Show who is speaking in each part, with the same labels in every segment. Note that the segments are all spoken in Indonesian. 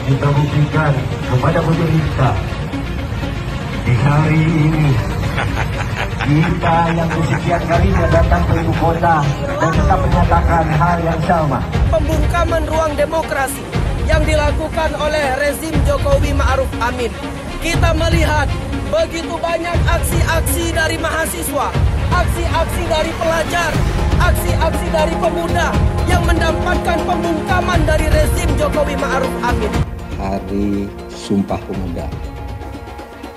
Speaker 1: kita buktikan kepada pemerintah di hari ini kita yang kesekian kalinya datang ke ibu kota dan tetap menyatakan hal yang sama.
Speaker 2: Pembungkaman ruang demokrasi yang dilakukan oleh rezim Jokowi Ma'ruf Amin. Kita melihat begitu banyak aksi-aksi dari mahasiswa, aksi-aksi dari pelajar, aksi-aksi dari pemuda yang mendapatkan pembungkaman dari rezim Jokowi Ma'ruf Amin.
Speaker 3: Hari Sumpah Pemuda,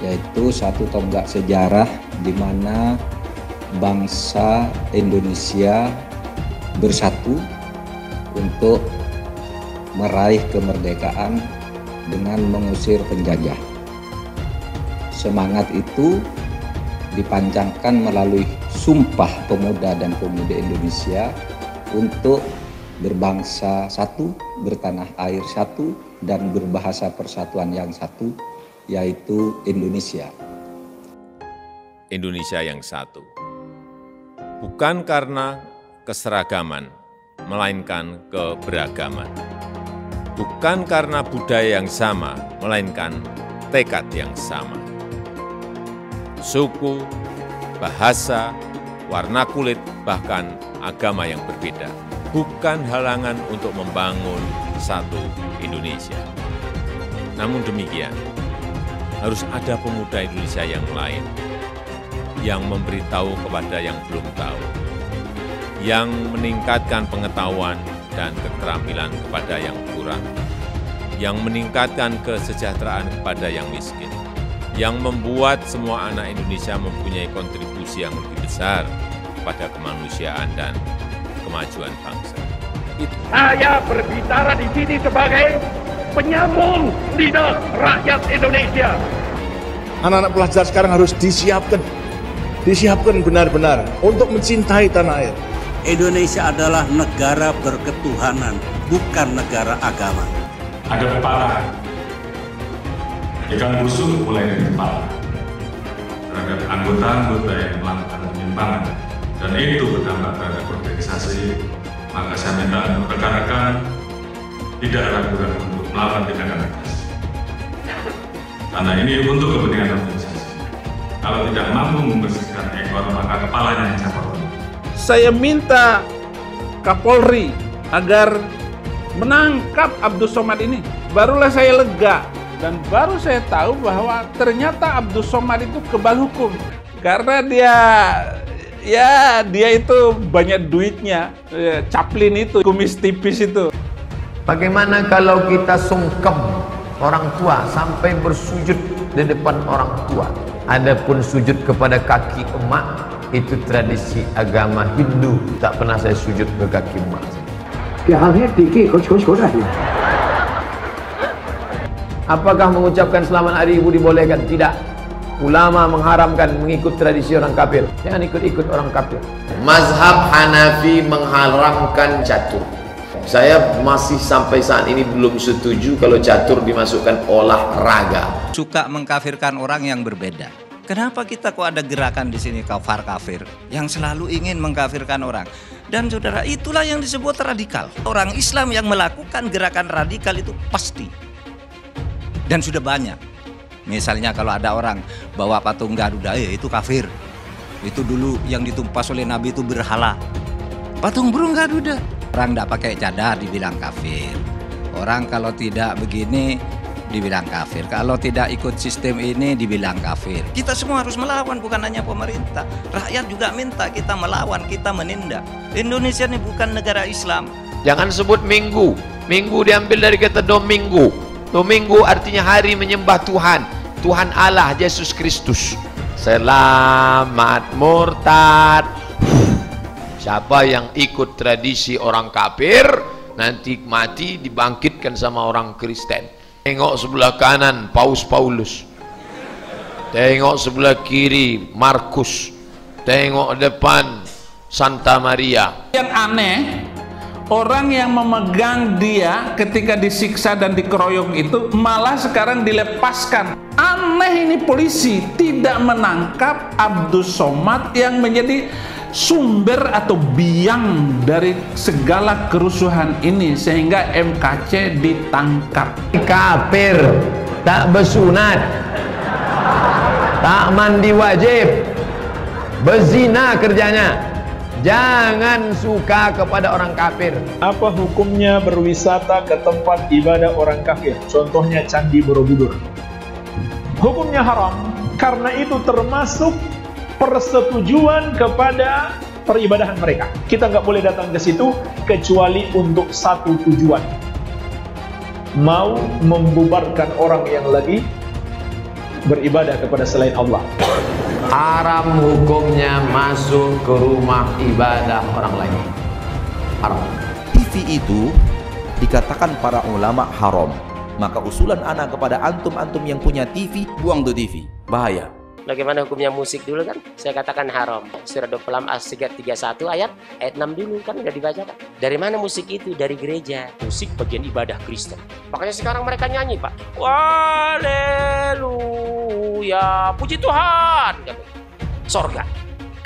Speaker 3: yaitu satu tonggak sejarah di mana bangsa Indonesia bersatu untuk meraih kemerdekaan dengan mengusir penjajah. Semangat itu dipanjangkan melalui Sumpah Pemuda dan Pemudi Indonesia untuk berbangsa satu, bertanah air satu, dan berbahasa persatuan yang satu, yaitu Indonesia.
Speaker 4: Indonesia yang satu. Bukan karena keseragaman, melainkan keberagaman. Bukan karena budaya yang sama, melainkan tekad yang sama. Suku, bahasa, warna kulit, bahkan agama yang berbeda, bukan halangan untuk membangun satu Indonesia. Namun demikian, harus ada pemuda Indonesia yang lain, yang memberitahu kepada yang belum tahu, yang meningkatkan pengetahuan dan keterampilan kepada yang kurang, yang meningkatkan kesejahteraan kepada yang miskin, yang membuat semua anak Indonesia mempunyai kontribusi yang lebih besar pada kemanusiaan dan kemajuan bangsa.
Speaker 5: Saya berbicara di sini sebagai penyambung lidah rakyat Indonesia.
Speaker 6: Anak-anak pelajar sekarang harus disiapkan benar-benar untuk mencintai tanah air.
Speaker 7: Indonesia adalah negara berketuhanan, bukan negara agama.
Speaker 8: Ada pepatah, ikan busuk mulai dari kepala terhadap anggota-anggota yang melakukan penyimpangan, dan itu berdampak terhadap organisasi. Maka saya minta rekan-rekan tidak ragu-ragu untuk melakukan tindakan tegas, karena ini untuk kepentingan organisasi. Kalau tidak mampu membersihkan ekor, maka kepalanya yang capek.
Speaker 9: Saya minta Kapolri agar menangkap Abdus Somad ini. Barulah saya lega dan baru saya tahu bahwa ternyata Abdus Somad itu kebal hukum. Karena dia itu banyak duitnya, caplin itu, kumis tipis itu.
Speaker 1: Bagaimana kalau kita sungkem orang tua sampai bersujud di depan orang tua? Adapun sujud kepada kaki emak, itu tradisi agama Hindu. Tak pernah saya sujud ke kaki emak. Apakah mengucapkan selamat hari ibu dibolehkan? Tidak. Ulama mengharamkan mengikut tradisi orang kafir. Jangan ikut-ikut orang kafir. Mazhab Hanafi mengharamkan catur. Saya masih sampai saat ini belum setuju kalau catur dimasukkan olahraga.
Speaker 7: Suka mengkafirkan orang yang berbeda. Kenapa kita kok ada gerakan di sini kafir yang selalu ingin mengkafirkan orang? Dan saudara, itulah yang disebut radikal. Orang Islam yang melakukan gerakan radikal itu pasti. Dan sudah banyak. Misalnya kalau ada orang bawa patung Garuda, itu kafir. Itu dulu yang ditumpas oleh Nabi itu berhala. Patung burung Garuda. Orang tidak pakai cadar dibilang kafir. Orang kalau tidak begini dibilang kafir. Kalau tidak ikut sistem ini dibilang kafir. Kita semua harus melawan, bukan hanya pemerintah. Rakyat juga minta kita melawan, kita menindak. Indonesia ini bukan negara Islam.
Speaker 10: Jangan sebut minggu. Minggu diambil dari kata domingo. Domingo artinya hari menyembah Tuhan. Tuhan Allah, Yesus Kristus. Selamat murtad. Siapa yang ikut tradisi orang kafir, nanti mati dibangkitkan sama orang Kristen. Tengok sebelah kanan Paus Paulus, tengok sebelah kiri Markus, tengok depan Santa Maria.
Speaker 9: Yang aneh, orang yang memegang dia ketika disiksa dan dikeroyok itu malah sekarang dilepaskan. Aneh, ini polisi tidak menangkap Abdus Somad yang menjadi sumber atau biang dari segala kerusuhan ini sehingga MKC ditangkap.
Speaker 1: Kafir, tak bersunat, tak mandi wajib, berzina kerjanya. Jangan suka kepada orang kafir.
Speaker 6: Apa hukumnya berwisata ke tempat ibadah orang kafir? Contohnya Candi Borobudur. Hukumnya haram, karena itu termasuk persetujuan kepada peribadahan mereka. Kita nggak boleh datang ke situ kecuali untuk satu tujuan, mau membubarkan orang yang lagi beribadah kepada selain Allah.
Speaker 1: Haram hukumnya masuk ke rumah ibadah orang lain. Haram.
Speaker 11: TV itu dikatakan para ulama haram. Maka usulan anak kepada antum-antum yang punya TV, buang tuh TV. Bahaya.
Speaker 12: Bagaimana hukumnya musik dulu kan? Saya katakan haram. Surah 26 As-Sighat 31 ayat 6 dulu kan udah dibacakan. Dari mana musik itu? Dari gereja. Musik bagian ibadah Kristen. Makanya sekarang mereka nyanyi, Pak. Haleluya, puji Tuhan. Sorga.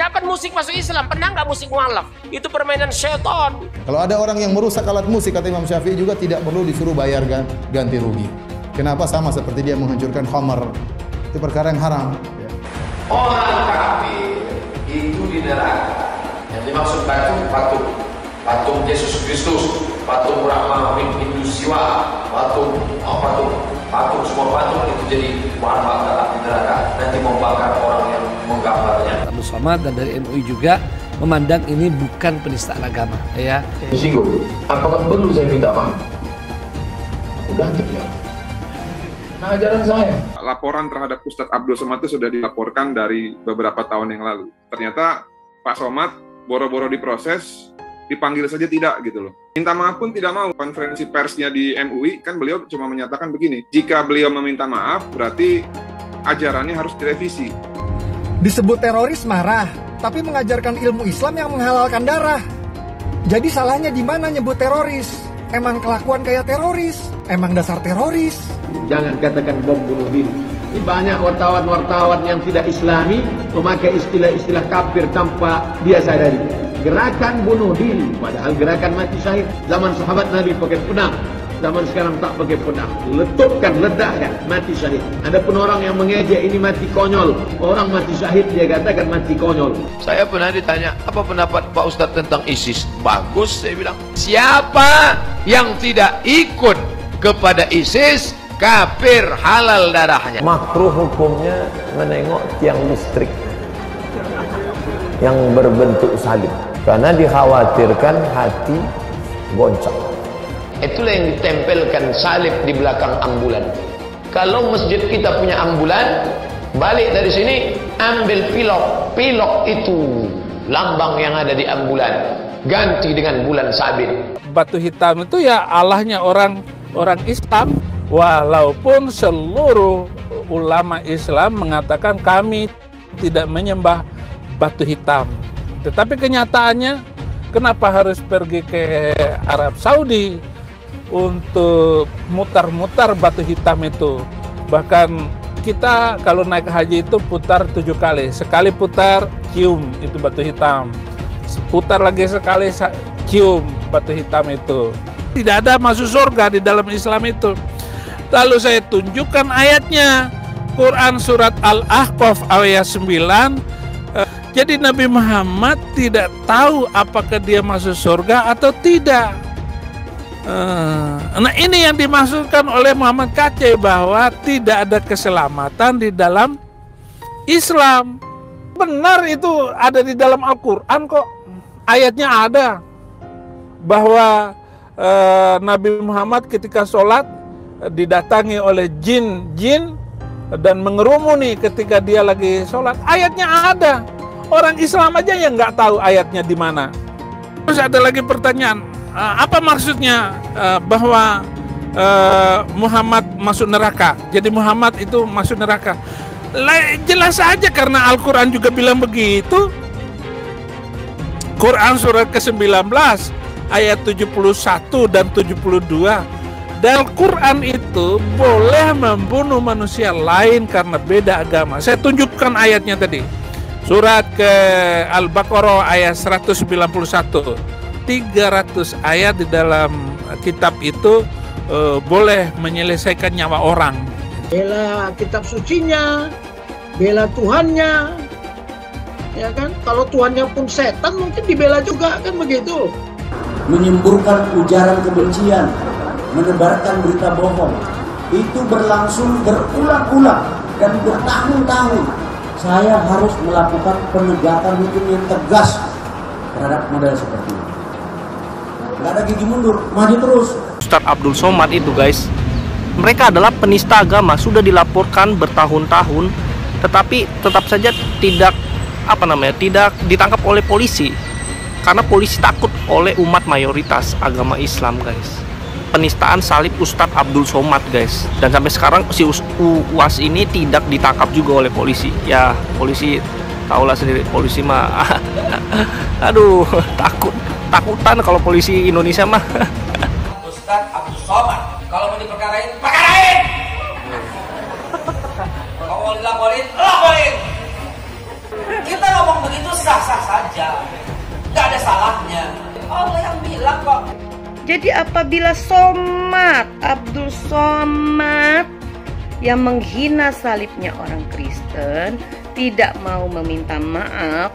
Speaker 12: Kapan musik masuk Islam? Pernah nggak musik mualaf? Itu permainan setan.
Speaker 13: Kalau ada orang yang merusak alat musik, kata Imam Syafi'i, juga tidak perlu disuruh bayar ganti rugi. Kenapa? Sama seperti dia menghancurkan khamar. Itu perkara yang haram.
Speaker 1: Orang kafir itu di neraka. Yang dimaksud patung Yesus Kristus, patung Brahma, Hindu Siwa, patung semua patung itu jadi bahan bakar di neraka. Nanti membakar orang yang menggambarnya.
Speaker 14: Abdul Somad dan dari MUI juga memandang ini bukan penistaan agama, ya.
Speaker 1: Disinggung. Apakah perlu saya minta maaf? Udah tidak. Nah, ajaran saya.
Speaker 15: Laporan terhadap Ustadz Abdul Somad itu sudah dilaporkan dari beberapa tahun yang lalu. Ternyata Pak Somad boro-boro diproses, dipanggil saja tidak gitu loh. Minta maaf pun tidak mau. Konferensi persnya di MUI kan beliau cuma menyatakan begini, jika beliau meminta maaf berarti ajarannya harus direvisi.
Speaker 16: Disebut teroris marah, tapi mengajarkan ilmu Islam yang menghalalkan darah. Jadi salahnya di mana nyebut teroris? Emang kelakuan kayak teroris? Emang dasar teroris?
Speaker 1: Jangan katakan bom bunuh diri. Ini banyak wartawan-wartawan yang tidak Islami memakai istilah-istilah kafir tanpa dia sadari. Gerakan bunuh diri, padahal gerakan mati syahid. Zaman sahabat Nabi pakai pedang, zaman sekarang tak pakai pedang. Letupkan, ledakkan, mati syahid. Ada pun orang yang mengejek ini mati konyol. Orang mati syahid dia katakan mati konyol. Saya pernah ditanya, apa pendapat Pak Ustadz tentang ISIS? Bagus, saya bilang. Siapa yang tidak ikut kepada ISIS, kafir, halal darahnya. Makruh hukumnya menengok tiang listrik yang berbentuk salib, karena dikhawatirkan hati goncang. Itulah yang ditempelkan salib di belakang ambulan. Kalau masjid kita punya ambulan, balik dari sini ambil pilok itu lambang yang ada di ambulan, ganti dengan bulan sabit.
Speaker 9: Batu hitam itu ya Allahnya orang Islam, walaupun seluruh ulama Islam mengatakan kami tidak menyembah batu hitam. Tetapi kenyataannya kenapa harus pergi ke Arab Saudi untuk mutar-mutar batu hitam itu? Bahkan kita kalau naik haji itu putar 7 kali. Sekali putar, cium itu batu hitam. Putar lagi sekali, cium batu hitam itu. Tidak ada masuk surga di dalam Islam itu. Lalu saya tunjukkan ayatnya. Quran surat Al-Ahqaf ayat 9. Jadi Nabi Muhammad tidak tahu apakah dia masuk surga atau tidak. Nah ini yang dimaksudkan oleh Muhammad Kacai, bahwa tidak ada keselamatan di dalam Islam. Benar itu ada di dalam Al-Quran kok. Ayatnya ada. Bahwa Nabi Muhammad ketika sholat didatangi oleh jin dan mengerumuni ketika dia lagi sholat. Ayatnya ada. Orang Islam aja yang nggak tahu ayatnya di mana. Terus ada lagi pertanyaan, apa maksudnya bahwa Muhammad masuk neraka? Jadi Muhammad itu masuk neraka. Jelas saja karena Al-Quran juga bilang begitu. Quran surat ke-19 ayat 71 dan 72. Dan Quran itu boleh membunuh manusia lain karena beda agama. Saya tunjukkan ayatnya tadi. Surat ke Al-Baqarah ayat 191. 300 ayat di dalam kitab itu boleh menyelesaikan nyawa orang.
Speaker 17: Bela kitab sucinya, bela Tuhannya, ya kan? Kalau Tuhannya pun setan mungkin dibela juga, kan begitu.
Speaker 18: Menyemburkan ujaran kebencian, menebarkan berita bohong, itu berlangsung berulang-ulang dan bertahun-tahun. Saya harus melakukan penegakan hukum yang tegas terhadap model seperti ini. Nggak ada gigi mundur, maju terus.
Speaker 19: Ustadz Abdul Somad itu guys, mereka adalah penista agama, sudah dilaporkan bertahun-tahun, tetapi tetap saja tidak tidak ditangkap oleh polisi, karena polisi takut oleh umat mayoritas agama Islam guys. Penistaan salib Ustadz Abdul Somad guys, dan sampai sekarang si UAS ini tidak ditangkap juga oleh polisi. Ya polisi tahulah sendiri, polisi mah aduh takutan kalau polisi Indonesia mah.
Speaker 7: Ustadz Abdul Somad kalau mau diperkarain, perkarain. Kalau mau dilaporin, laporin. Kita ngomong begitu sah-sah saja, nggak ada salahnya. Allah yang bilang kok.
Speaker 20: Jadi apabila Abdul Somad yang menghina salibnya orang Kristen tidak mau meminta maaf,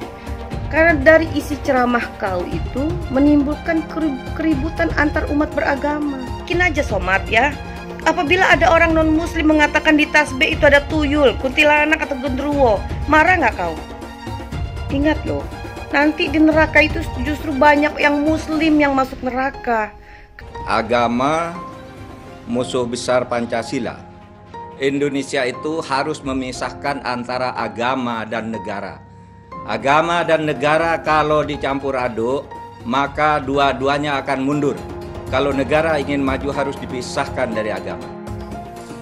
Speaker 20: karena dari isi ceramah kau itu menimbulkan keributan antar umat beragama. Mungkin aja Somad ya, apabila ada orang non muslim mengatakan di tasbih itu ada tuyul, kuntilanak atau genderuwo, marah nggak kau? Ingat loh, nanti di neraka itu justru banyak yang muslim yang masuk neraka.
Speaker 7: Agama musuh besar Pancasila. Indonesia itu harus memisahkan antara agama dan negara. Agama dan negara kalau dicampur aduk, maka dua-duanya akan mundur. Kalau negara ingin maju harus dipisahkan dari agama.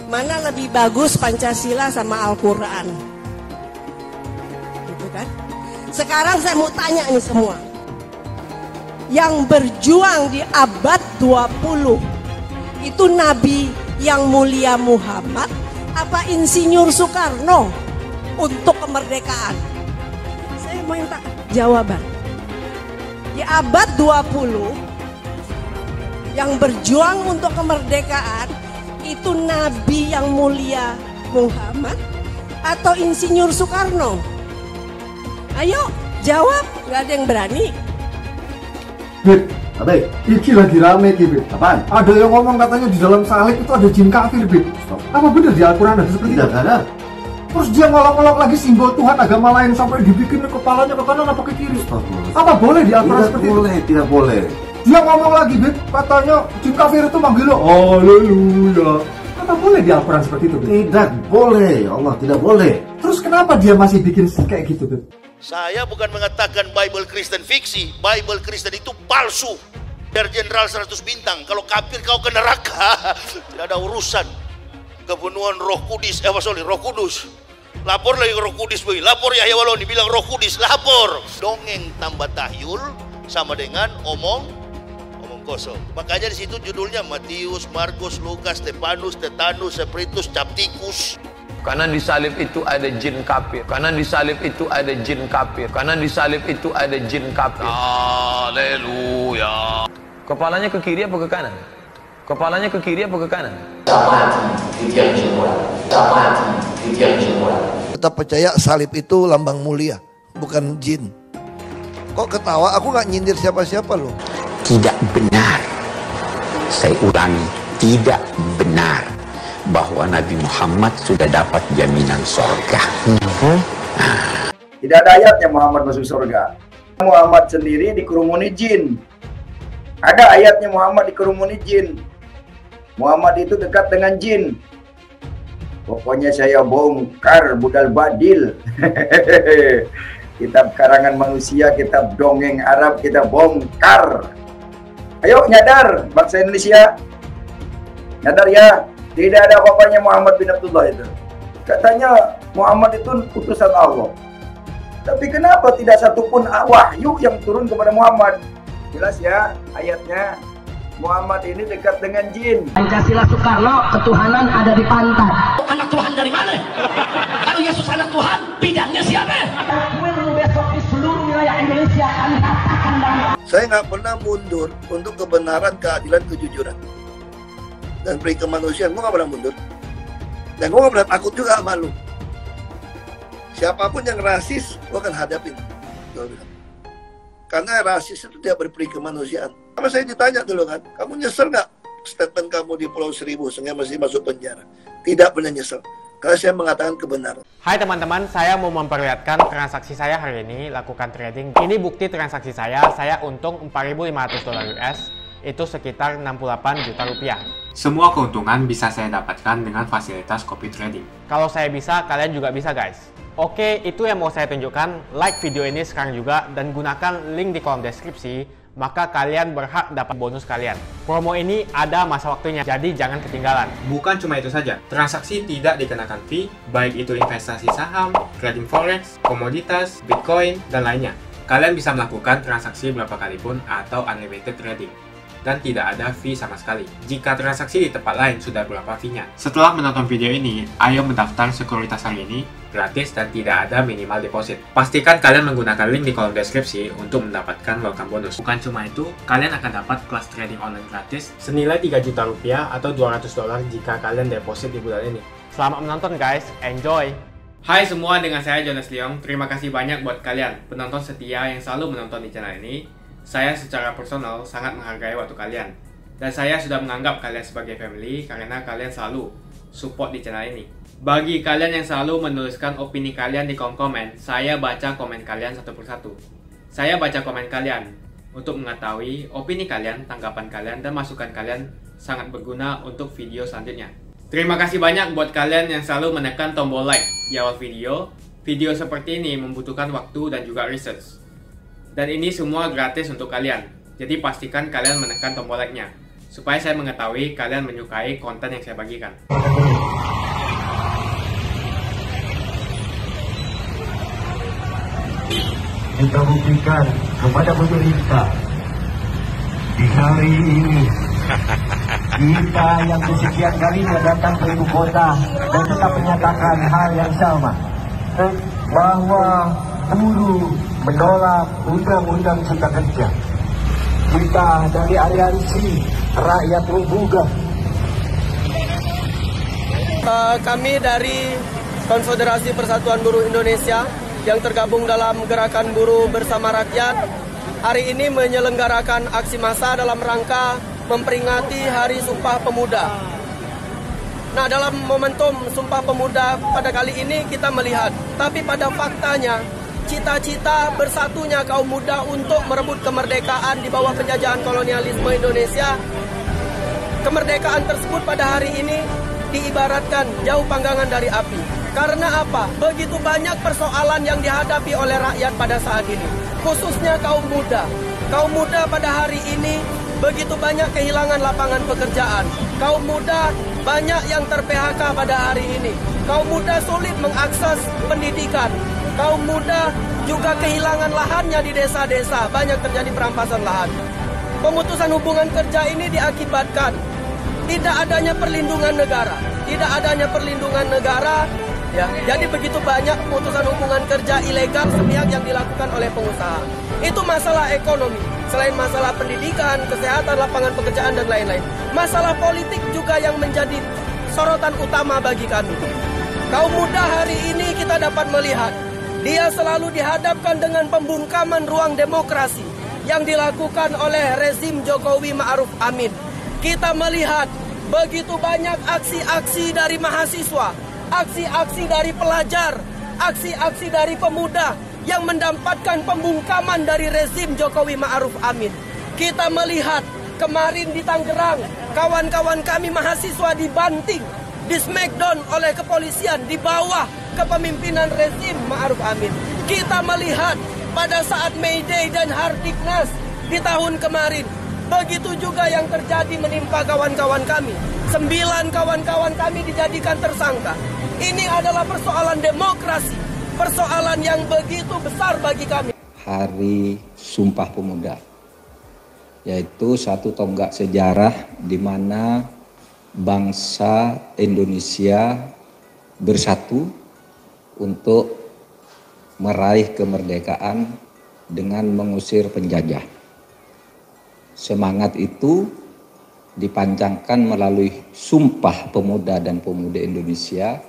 Speaker 17: Mana lebih bagus Pancasila sama Al-Quran? Gitu kan? Sekarang saya mau tanya nih semua. Yang berjuang di abad 20 itu Nabi yang mulia Muhammad apa Insinyur Soekarno untuk kemerdekaan? Saya mau minta jawaban. Di abad 20 yang berjuang untuk kemerdekaan itu Nabi yang mulia Muhammad atau Insinyur Soekarno? Ayo jawab, nggak ada yang berani.
Speaker 16: Beb, Abe, iki lagi rame nih, Beb. Apaan? Ada yang ngomong katanya di dalam salib itu ada jin kafir, Beb. Apa benar di Al-Quran ada seperti itu? Tidak ada. Terus dia ngolok-ngolok lagi simbol Tuhan agama lain sampai dibikin kepalanya ke kanan apa ke kiri. Apa boleh di Al-Quran seperti itu?
Speaker 11: Tidak boleh.
Speaker 16: Dia ngomong lagi, Beb, katanya jin kafir itu manggil lo, haleluya. Apa boleh di Al-Quran seperti itu, Beb?
Speaker 11: Tidak boleh, Allah tidak boleh.
Speaker 16: Terus kenapa dia masih bikin kayak gitu, Beb?
Speaker 21: Saya bukan mengatakan Bible Kristen fiksi. Bible Kristen itu palsu. Biar jenderal 100 bintang. Kalau kafir kau ke neraka. Tidak ada urusan. Kebunuhan Roh Kudus. Roh Kudus. Lapor lagi Roh Kudus. Lapor Yahya Waloni bilang Roh Kudus. Lapor. Dongeng tambah tahyul sama dengan omong kosong. Makanya di situ judulnya Matius, Markus, Lukas, Stefanus, Tetanus, Spiritus, Capticus.
Speaker 10: Karena di salib itu ada jin kafir. Karena di salib itu ada jin kafir. Karena di salib itu ada jin kafir. Haleluya. Kepalanya ke kiri apa ke kanan? Kepalanya ke kiri apa ke kanan?
Speaker 22: Tetap percaya salib itu lambang mulia, bukan jin. Kok ketawa? Aku nggak nyindir siapa-siapa loh.
Speaker 23: Tidak benar. Saya ulangi, tidak benar bahwa Nabi Muhammad sudah dapat jaminan surga.
Speaker 24: Tidak ada ayatnya Muhammad masuk surga. Muhammad sendiri dikerumuni jin. Ada ayatnya Muhammad dikerumuni jin. Muhammad itu dekat dengan jin. Pokoknya saya bongkar budal badil. Kitab karangan manusia, kitab dongeng Arab kita bongkar. Ayo nyadar bangsa Indonesia. Nyadar ya. Tidak ada apa-apanya Muhammad bin Abdullah itu. Katanya Muhammad itu utusan Allah. Tapi kenapa tidak satupun wahyu yang turun kepada Muhammad? Jelas ya ayatnya. Muhammad ini dekat dengan jin.
Speaker 17: Pancasila Soekarno, ketuhanan ada di pantat.
Speaker 5: Anak Tuhan dari mana? Kalau Yesus anak Tuhan, bidangnya siapa?
Speaker 2: besok di seluruh wilayah Indonesia kami katakan dalam.
Speaker 22: Saya nggak pernah mundur untuk kebenaran, keadilan, kejujuran, dan peri kemanusiaan. Gue nggak pernah mundur, dan gue nggak pernah takut juga sama lu. Siapapun yang rasis, gue akan hadapin. Gue bilang. Karena rasis itu tidak berperi kemanusiaan. Sama saya ditanya dulu kan, kamu nyesel nggak statement kamu di Pulau Seribu sehingga masih masuk penjara? Tidak pernah nyesel, karena saya mengatakan kebenaran.
Speaker 3: Hai teman-teman, saya mau memperlihatkan transaksi saya hari ini lakukan trading. Ini bukti transaksi saya untung $4.500 US, itu sekitar 68 juta rupiah.
Speaker 4: Semua keuntungan bisa saya dapatkan dengan fasilitas copy trading.
Speaker 3: Kalau saya bisa, kalian juga bisa guys. Oke, itu yang mau saya tunjukkan. Like video ini sekarang juga dan gunakan link di kolom deskripsi, maka kalian berhak dapat bonus kalian. Promo ini ada masa waktunya, jadi jangan ketinggalan.
Speaker 4: Bukan cuma itu saja, transaksi tidak dikenakan fee, baik itu investasi saham, trading forex, komoditas, bitcoin, dan lainnya. Kalian bisa melakukan transaksi berapa kali pun atau unlimited trading. Dan tidak ada fee sama sekali. Jika transaksi di tempat lain sudah berapa fee-nya. Setelah menonton video ini, ayo mendaftar sekuritas hari ini, gratis dan tidak ada minimal deposit. Pastikan kalian menggunakan link di kolom deskripsi untuk mendapatkan welcome bonus. Bukan cuma itu, kalian akan dapat kelas trading online gratis senilai 3 juta rupiah atau $200 jika kalian deposit di bulan ini.
Speaker 3: Selamat menonton guys, enjoy!
Speaker 4: Hai semua, dengan saya Jonas Leong. Terima kasih banyak buat kalian, penonton setia yang selalu menonton di channel ini. Saya secara personal sangat menghargai waktu kalian. Dan saya sudah menganggap kalian sebagai family karena kalian selalu support di channel ini. Bagi kalian yang selalu menuliskan opini kalian di kolom komen, saya baca komen kalian satu persatu. Saya baca komen kalian untuk mengetahui opini kalian, tanggapan kalian, dan masukan kalian sangat berguna untuk video selanjutnya. Terima kasih banyak buat kalian yang selalu menekan tombol like di awal video. Video seperti ini membutuhkan waktu dan juga research. Dan ini semua gratis untuk kalian. Jadi pastikan kalian menekan tombol like-nya supaya saya mengetahui kalian menyukai konten yang saya bagikan.
Speaker 2: Kita buktikan kepada pemerintah di hari ini kita yang kesekian kalinya datang ke ibu kota dan tetap menyatakan hal yang sama, bahwa buruh menolak undang-undang cipta kerja. Kita dari aliansi rakyat Rubuga.
Speaker 8: Kami dari Konfederasi Persatuan Buruh Indonesia yang tergabung dalam Gerakan Buruh Bersama Rakyat hari ini menyelenggarakan aksi massa dalam rangka memperingati Hari Sumpah Pemuda. Nah, dalam momentum Sumpah Pemuda pada kali ini kita melihat, tapi pada faktanya cita-cita bersatunya kaum muda untuk merebut kemerdekaan di bawah penjajahan kolonialisme Indonesia, kemerdekaan tersebut pada hari ini diibaratkan jauh panggangan dari api. Karena apa? Begitu banyak persoalan yang dihadapi oleh rakyat pada saat ini, khususnya kaum muda. Kaum muda pada hari ini begitu banyak kehilangan lapangan pekerjaan. Kaum muda banyak yang ter-PHK pada hari ini. Kaum muda sulit mengakses pendidikan. Kaum muda juga kehilangan lahannya di desa-desa, banyak terjadi perampasan lahan. Pemutusan hubungan kerja ini diakibatkan tidak adanya perlindungan negara. Tidak adanya perlindungan negara, ya. Jadi begitu banyak pemutusan hubungan kerja ilegal sepihak yang dilakukan oleh pengusaha. Itu masalah ekonomi. Selain masalah pendidikan, kesehatan, lapangan pekerjaan, dan lain-lain. Masalah politik juga yang menjadi sorotan utama bagi kami. Kaum muda hari ini kita dapat melihat dia selalu dihadapkan dengan pembungkaman ruang demokrasi yang dilakukan oleh rezim Jokowi Ma'ruf Amin. Kita melihat begitu banyak aksi-aksi dari mahasiswa, aksi-aksi dari pelajar, aksi-aksi dari pemuda yang mendapatkan pembungkaman dari rezim Jokowi Ma'ruf Amin. Kita melihat kemarin di Tangerang, kawan-kawan kami mahasiswa dibanting, di smackdown oleh kepolisian di bawah kepemimpinan rezim Ma'ruf Amin. Kita melihat pada saat May Day dan Hardiknas di tahun kemarin, begitu juga yang terjadi menimpa kawan-kawan kami. 9 kawan-kawan kami dijadikan tersangka. Ini adalah persoalan demokrasi, persoalan yang begitu besar bagi kami.
Speaker 25: Hari Sumpah Pemuda, yaitu satu tonggak sejarah di mana bangsa Indonesia bersatu untuk meraih kemerdekaan dengan mengusir penjajah. Semangat itu dipancangkan melalui Sumpah Pemuda dan Pemudi Indonesia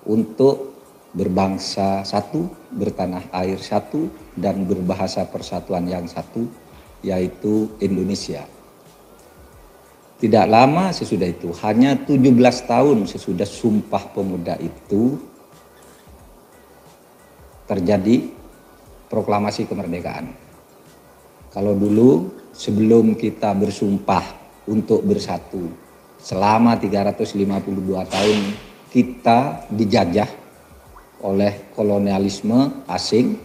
Speaker 25: untuk berbangsa satu, bertanah air satu, dan berbahasa persatuan yang satu, yaitu Indonesia. Tidak lama sesudah itu, hanya 17 tahun sesudah Sumpah Pemuda itu, terjadi proklamasi kemerdekaan. Kalau dulu sebelum kita bersumpah untuk bersatu, selama 352 tahun kita dijajah oleh kolonialisme asing,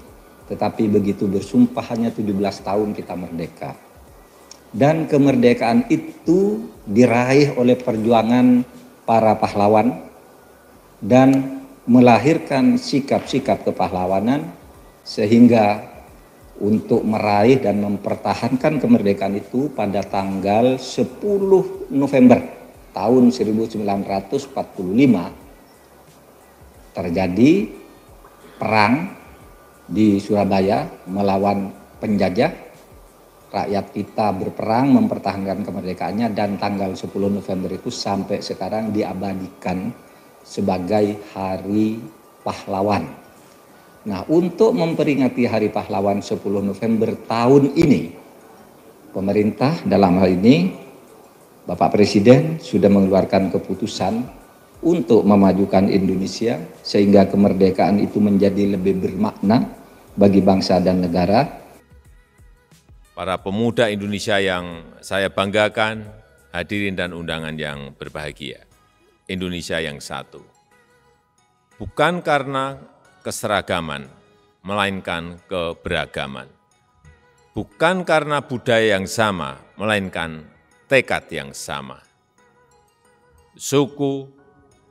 Speaker 25: tetapi begitu bersumpah hanya 17 tahun kita merdeka. Dan kemerdekaan itu diraih oleh perjuangan para pahlawan dan melahirkan sikap-sikap kepahlawanan, sehingga untuk meraih dan mempertahankan kemerdekaan itu pada tanggal 10 November tahun 1945 terjadi perang di Surabaya melawan penjajah. Rakyat kita berperang mempertahankan kemerdekaannya, dan tanggal 10 November itu sampai sekarang diabadikan sebagai Hari Pahlawan. Nah, untuk memperingati Hari Pahlawan 10 November tahun ini, pemerintah dalam hal ini Bapak Presiden sudah mengeluarkan keputusan untuk memajukan Indonesia sehingga kemerdekaan itu menjadi lebih bermakna bagi bangsa dan negara.
Speaker 10: Para pemuda Indonesia yang saya banggakan, hadirin dan undangan yang berbahagia, Indonesia yang satu. Bukan karena keseragaman, melainkan keberagaman. Bukan karena budaya yang sama, melainkan tekad yang sama. Suku,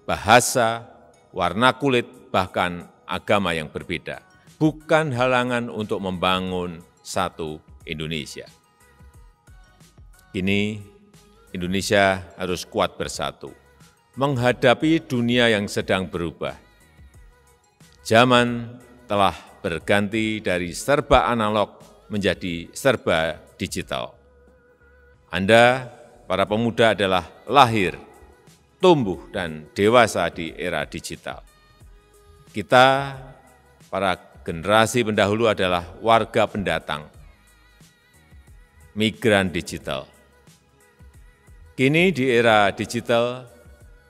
Speaker 10: bahasa, warna kulit, bahkan agama yang berbeda, bukan halangan untuk membangun satu Indonesia. Kini Indonesia harus kuat bersatu, menghadapi dunia yang sedang berubah. Zaman telah berganti dari serba analog menjadi serba digital. Anda, para pemuda, adalah lahir, tumbuh, dan dewasa di era digital. Kita, para generasi pendahulu, adalah warga pendatang, migran digital. Kini di era digital,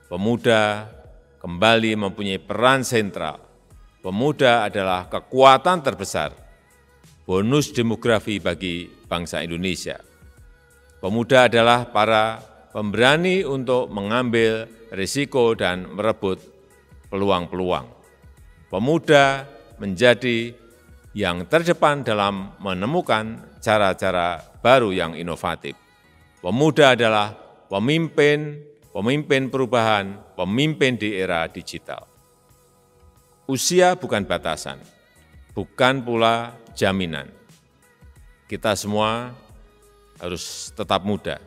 Speaker 10: pemuda kembali mempunyai peran sentral. Pemuda adalah kekuatan terbesar, bonus demografi bagi bangsa Indonesia. Pemuda adalah para pemberani untuk mengambil risiko dan merebut peluang-peluang. Pemuda menjadi yang terdepan dalam menemukan cara-cara baru yang inovatif. Pemuda adalah pemimpin perubahan, pemimpin di era digital. Usia bukan batasan, bukan pula jaminan. Kita semua harus tetap muda.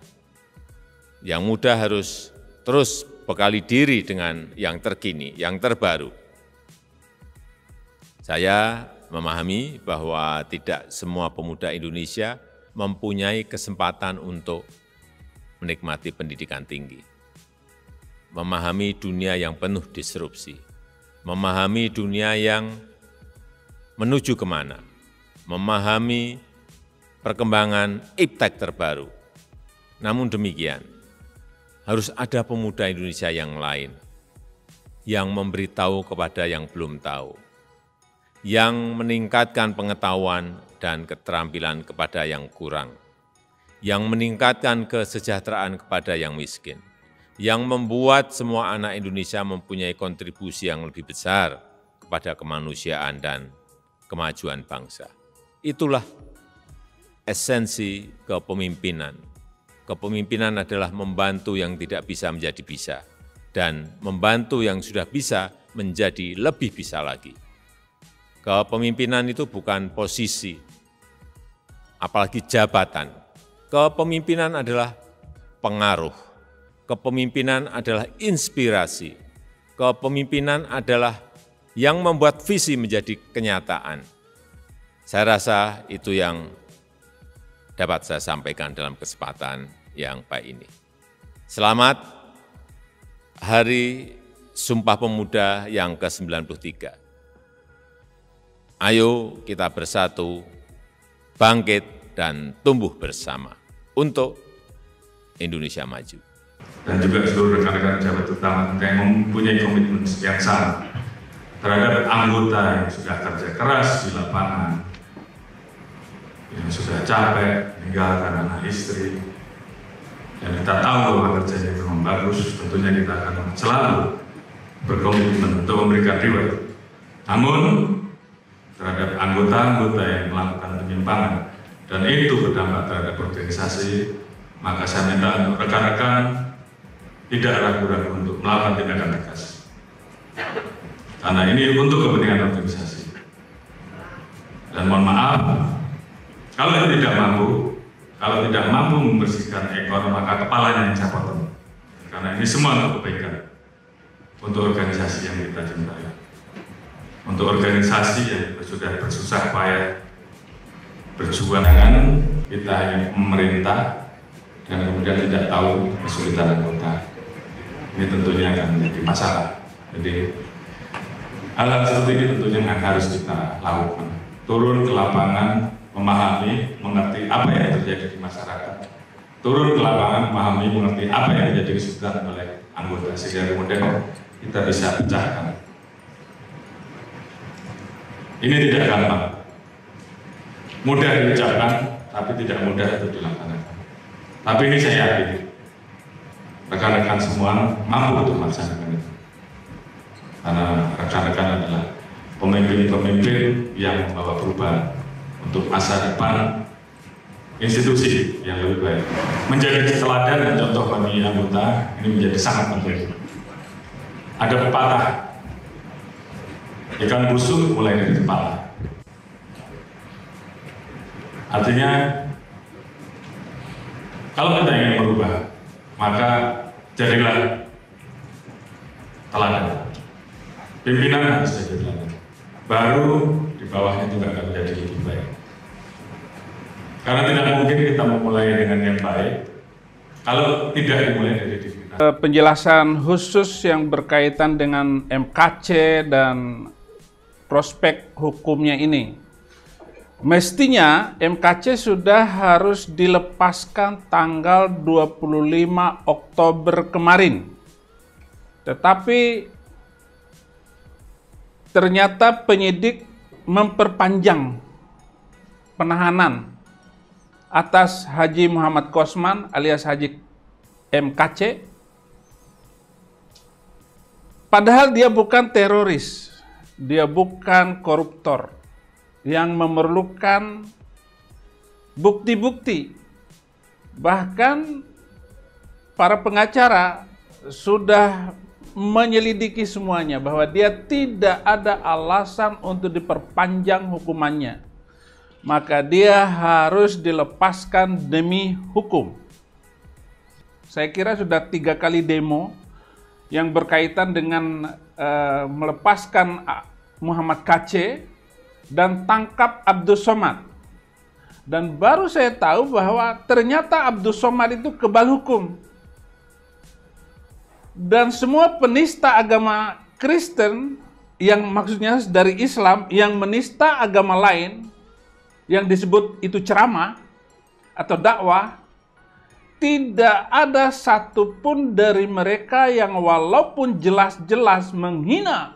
Speaker 10: Yang muda harus terus bekali diri dengan yang terkini, yang terbaru. Saya memahami bahwa tidak semua pemuda Indonesia mempunyai kesempatan untuk menikmati pendidikan tinggi. Memahami dunia yang penuh disrupsi. Memahami dunia yang menuju kemana, memahami perkembangan iptek terbaru. Namun demikian, harus ada pemuda Indonesia yang lain, yang memberitahu kepada yang belum tahu, yang meningkatkan pengetahuan dan keterampilan kepada yang kurang, yang meningkatkan kesejahteraan kepada yang miskin, yang membuat semua anak Indonesia mempunyai kontribusi yang lebih besar kepada kemanusiaan dan kemajuan bangsa. Itulah esensi kepemimpinan. Kepemimpinan adalah membantu yang tidak bisa menjadi bisa, dan membantu yang sudah bisa menjadi lebih bisa lagi. Kepemimpinan itu bukan posisi, apalagi jabatan. Kepemimpinan adalah pengaruh. Kepemimpinan adalah inspirasi. Kepemimpinan adalah
Speaker 6: yang membuat visi menjadi kenyataan. Saya rasa itu yang dapat saya sampaikan dalam kesempatan yang baik ini. Selamat Hari Sumpah Pemuda yang ke-93. Ayo kita bersatu, bangkit dan tumbuh bersama untuk Indonesia maju.
Speaker 12: Dan juga seluruh rekan-rekan pejabat utama yang mempunyai komitmen yang sama terhadap anggota yang sudah kerja keras di lapangan, yang sudah capek meninggalkan anak istri, dan kita tahu bahwa kerjanya memang bagus, tentunya kita akan selalu berkomitmen untuk memberikan reward. Namun terhadap anggota-anggota yang melakukan penyimpangan dan itu berdampak terhadap organisasi, maka saya minta untuk rekan-rekan tidak ragu-ragu untuk melakukan tindakan tegas. Karena ini untuk kepentingan organisasi. Dan mohon maaf, kalau itu tidak mampu membersihkan ekor, maka kepalanya yang saya potong. Karena ini semua untuk kebaikan, untuk organisasi yang kita cintai, untuk organisasi yang sudah bersusah payah berjuang. Kita hanya memerintah dan kemudian tidak tahu kesulitan anggota. Ini tentunya akan menjadi masalah. Jadi hal seperti ini tentunya yang harus kita lakukan. Turun ke lapangan, memahami, mengerti apa yang terjadi di masyarakat. Turun ke lapangan, memahami, mengerti apa yang menjadi kesulitan oleh anggota, sehingga kemudian kita bisa pecahkan. Ini tidak gampang. Mudah diucapkan, tapi tidak mudah untuk dilaksanakan. Tapi ini saya yakin, rekan-rekan semua mampu untuk melaksanakan itu. Karena rekan-rekan adalah pemimpin-pemimpin yang membawa perubahan untuk masa depan institusi yang lebih baik. Menjadi teladan dan contoh bagi anggota ini menjadi sangat penting. Ada pepatah, ikan busuk mulai dari kepala. Artinya, kalau kita ingin merubah, maka jadilah teladan. Pimpinan harus jadi teladan. Baru di bawahnya juga akan menjadi lebih baik. Karena tidak mungkin kita memulai dengan yang baik kalau tidak dimulai dari diri kita.
Speaker 9: Penjelasan khusus yang berkaitan dengan MKC dan prospek hukumnya ini. Mestinya MKC sudah harus dilepaskan tanggal 25 Oktober kemarin. Tetapi ternyata penyidik memperpanjang penahanan atas Haji Muhammad Kosman alias Haji MKC. Padahal dia bukan teroris, dia bukan koruptor yang memerlukan bukti-bukti. Bahkan para pengacara sudah menyelidiki semuanya bahwa dia tidak ada alasan untuk diperpanjang hukumannya. Maka dia harus dilepaskan demi hukum. Saya kira sudah 3 kali demo yang berkaitan dengan melepaskan Muhammad KC dan tangkap Abdus Somad. Dan baru saya tahu bahwa ternyata Abdus Somad itu kebal hukum. Dan semua penista agama Kristen, yang maksudnya dari Islam, yang menista agama lain, yang disebut itu ceramah atau dakwah, tidak ada satupun dari mereka yang walaupun jelas-jelas menghina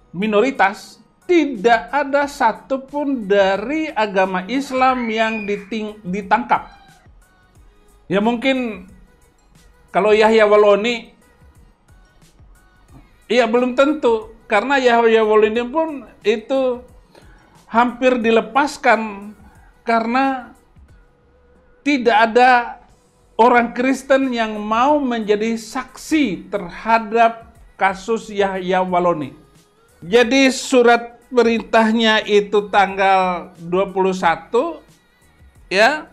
Speaker 9: minoritas, tidak ada satupun dari agama Islam yang ditangkap. Ya mungkin kalau Yahya Waloni, ya belum tentu, karena Yahya Waloni pun itu hampir dilepaskan karena tidak ada orang Kristen yang mau menjadi saksi terhadap kasus Yahya Waloni. Jadi surat perintahnya itu tanggal 21, ya.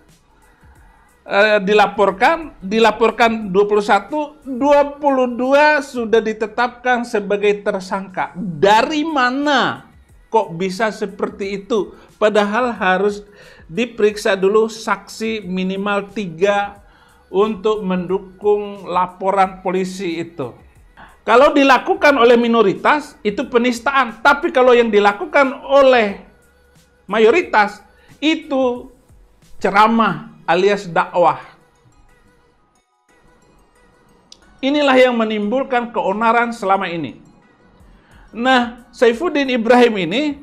Speaker 9: dilaporkan 21, 22 sudah ditetapkan sebagai tersangka. Dari mana kok bisa seperti itu? Padahal harus diperiksa dulu saksi minimal 3 untuk mendukung laporan polisi itu. Kalau dilakukan oleh minoritas, itu penistaan. Tapi kalau yang dilakukan oleh mayoritas, itu ceramah alias dakwah. Inilah yang menimbulkan keonaran selama ini. Nah, Saifuddin Ibrahim ini,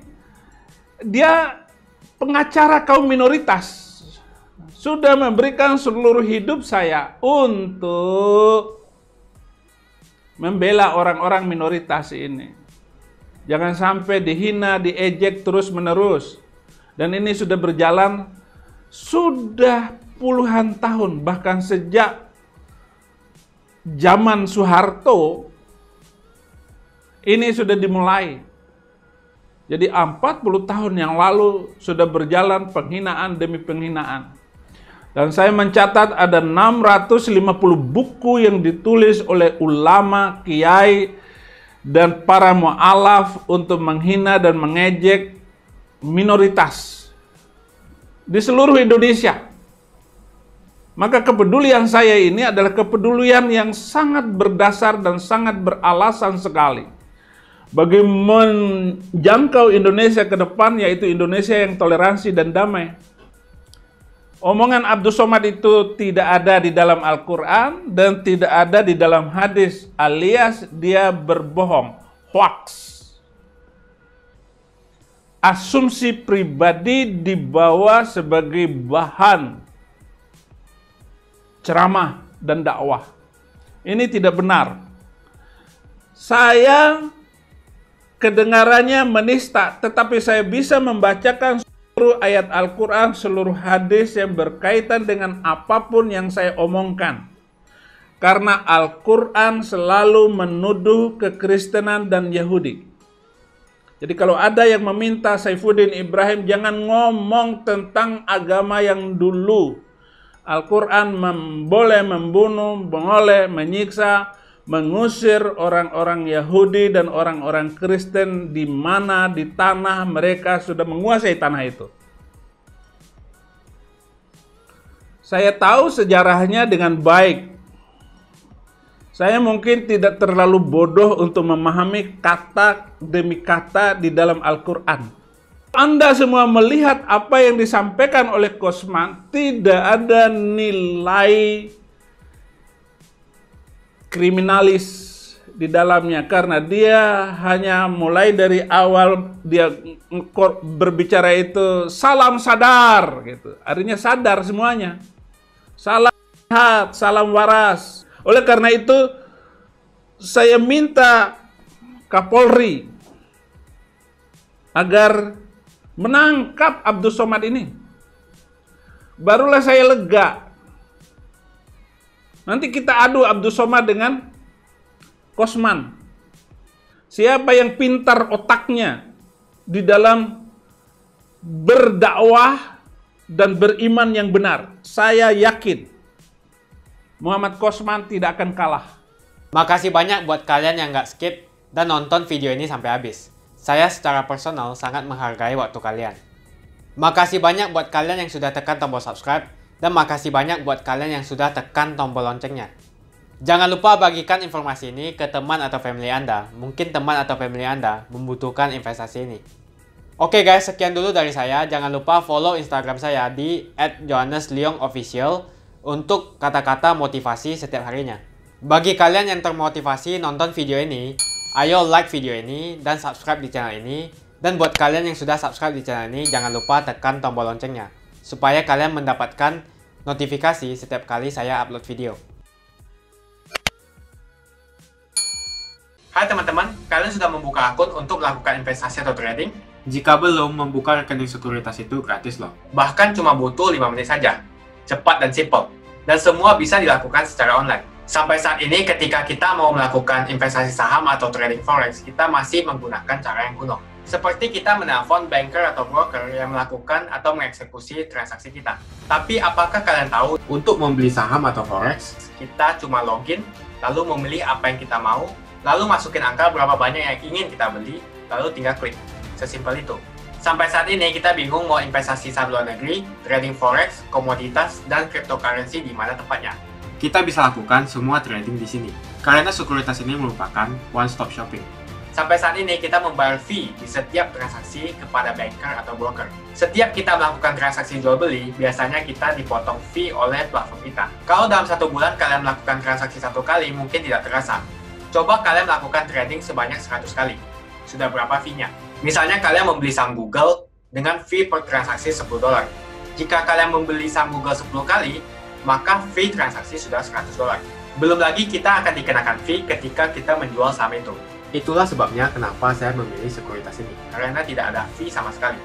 Speaker 9: dia pengacara kaum minoritas. Sudah memberikan seluruh hidup saya untuk membela orang-orang minoritas ini. Jangan sampai dihina, diejek terus-menerus. Dan ini sudah berjalan sudah puluhan tahun, bahkan sejak zaman Soeharto ini sudah dimulai. Jadi 40 tahun yang lalu sudah berjalan penghinaan demi penghinaan. Dan saya mencatat ada 650 buku yang ditulis oleh ulama, kiai, dan para mu'alaf untuk menghina dan mengejek minoritas di seluruh Indonesia. Maka kepedulian saya ini adalah kepedulian yang sangat berdasar dan sangat beralasan sekali. Bagi menjangkau Indonesia ke depan, yaitu Indonesia yang toleransi dan damai. Omongan Abdus Somad itu tidak ada di dalam Al-Quran dan tidak ada di dalam hadis, alias dia berbohong, hoax. Asumsi pribadi dibawa sebagai bahan ceramah dan dakwah. Ini tidak benar. Saya kedengarannya menista, tetapi saya bisa membacakan seluruh ayat Al-Quran, seluruh hadis yang berkaitan dengan apapun yang saya omongkan. Karena Al-Quran selalu menuduh kekristenan dan Yahudi. Jadi kalau ada yang meminta Saifuddin Ibrahim jangan ngomong tentang agama yang dulu. Al-Quran boleh membunuh, boleh menyiksa, mengusir orang-orang Yahudi dan orang-orang Kristen di mana di tanah mereka sudah menguasai tanah itu. Saya tahu sejarahnya dengan baik. Saya mungkin tidak terlalu bodoh untuk memahami kata demi kata di dalam Al-Quran. Anda semua melihat apa yang disampaikan oleh Kosman, tidak ada nilai kriminalis di dalamnya, karena dia hanya mulai dari awal dia berbicara itu salam sadar gitu. Artinya sadar semuanya. Salam sehat, salam waras. Oleh karena itu saya minta Kapolri agar menangkap Abdus Somad ini. Barulah saya lega. Nanti kita adu Abdus Somad dengan Kosman. Siapa yang pintar otaknya di dalam berdakwah dan beriman yang benar. Saya yakin Muhammad Kosman tidak akan kalah.
Speaker 3: Makasih banyak buat kalian yang nggak skip dan nonton video ini sampai habis. Saya secara personal sangat menghargai waktu kalian. Makasih banyak buat kalian yang sudah tekan tombol subscribe. Dan makasih banyak buat kalian yang sudah tekan tombol loncengnya. Jangan lupa bagikan informasi ini ke teman atau family Anda. Mungkin teman atau family Anda membutuhkan investasi ini. Oke guys, sekian dulu dari saya. Jangan lupa follow Instagram saya di @johannesleongofficial untuk kata-kata motivasi setiap harinya. Bagi kalian yang termotivasi nonton video ini, ayo like video ini dan subscribe di channel ini. Dan buat kalian yang sudah subscribe di channel ini, jangan lupa tekan tombol loncengnya, supaya kalian mendapatkan notifikasi setiap kali saya upload video. Hai teman-teman, kalian sudah membuka akun untuk melakukan investasi atau trading? Jika belum, membuka rekening sekuritas itu gratis loh. Bahkan cuma butuh 5 menit saja. Cepat dan simple. Dan semua bisa dilakukan secara online. Sampai saat ini ketika kita mau melakukan investasi saham atau trading forex, kita masih menggunakan cara yang kuno.
Speaker 4: Seperti kita menelpon banker atau broker yang melakukan atau mengeksekusi transaksi kita. Tapi apakah kalian tahu, untuk membeli saham atau forex, kita cuma login, lalu memilih apa yang kita mau, lalu masukin angka berapa banyak yang ingin kita beli, lalu tinggal klik. Sesimpel itu. Sampai saat ini kita bingung mau investasi saham luar negeri, trading forex, komoditas, dan cryptocurrency di mana tempatnya. Kita bisa lakukan semua trading di sini, karena sekuritas ini merupakan one-stop shopping. Sampai saat ini kita membayar fee di setiap transaksi kepada banker atau broker. Setiap kita melakukan transaksi jual beli, biasanya kita dipotong fee oleh platform kita. Kalau dalam 1 bulan kalian melakukan transaksi 1 kali, mungkin tidak terasa. Coba kalian melakukan trading sebanyak 100 kali. Sudah berapa fee-nya? Misalnya kalian membeli saham Google dengan fee per transaksi $10. Jika kalian membeli saham Google 10 kali, maka fee transaksi sudah $100. Belum lagi kita akan dikenakan fee ketika kita menjual saham itu. Itulah sebabnya kenapa saya memilih sekuritas ini, karena tidak ada fee sama sekali.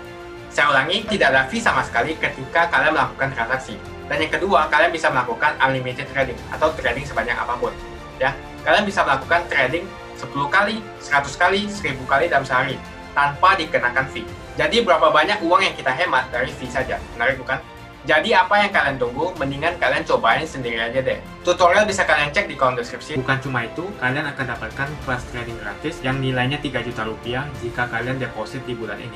Speaker 4: Saya ulangi, tidak ada fee sama sekali ketika kalian melakukan transaksi. Dan yang kedua, kalian bisa melakukan unlimited trading atau trading sebanyak apapun. Ya, kalian bisa melakukan trading 10 kali, 100 kali, 1000 kali dalam sehari tanpa dikenakan fee. Jadi berapa banyak uang yang kita hemat dari fee saja? Menarik bukan? Jadi apa yang kalian tunggu? Mendingan kalian cobain sendiri aja deh. Tutorial bisa kalian cek di kolom deskripsi. Bukan cuma itu, kalian akan dapatkan kelas trading gratis yang nilainya 3 juta rupiah jika kalian deposit di bulan ini.